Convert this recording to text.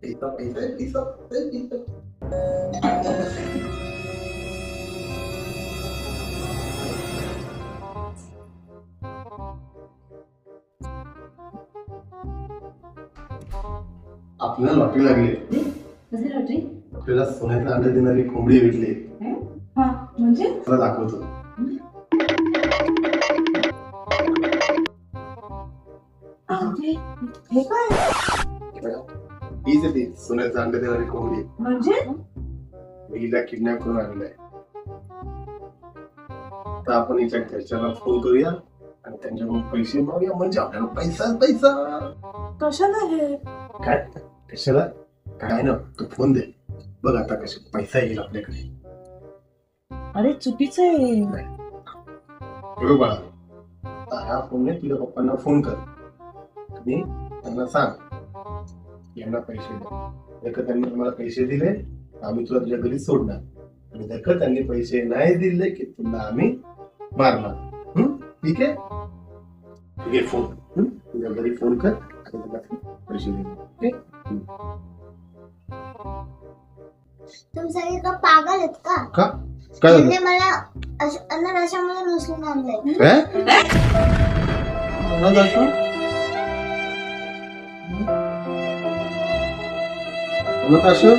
पैसा पैसा आहे, पैसा पैसा. आपल्याला लॉटरी लागली. कसली लॉटरी? आपल्याला सोन्याचा अंडा देणारी कोंबडी भेटली. हा म्हणजे तुला दाखवतो. हे काय हीच आहे ती सोन्याचा अंडा देणारी कोंबडी. म्हणजे मी हिला किडनॅप करून आणलाय. तर आपण हिच्या घरच्यांना फोन करूया आणि त्यांच्याकडून पैसे मागूया, म्हणजे आपल्याला पैसा पैसा. कशाला हे? काय कशाला काय ना, तू फोन दे बघ आता कसे पैसा येईल आपल्याकडे. अरे चुकीचं आहे. बरोबर बाळा, आता ह्या फोनने तुझ्या पप्पांना फोन कर आणि त्यांना सांग यांना पैसे दे. जर का त्यांनी तुम्हाला पैसे दिले तर आम्ही तुला तुझ्या घरी सोडणार, आणि जर का त्यांनी पैसे नाही दिले की तुला आम्ही मारणार. ठीक आहे? घे फोन, तुझ्या घरी फोन कर आणि त्यांना पैसे दे. ओके? तुम्ही सगळे का पागल आहेत का? का काय झालं? त्यांनी मला अनारशामध्ये उचलून आणलंय. काय? नताशा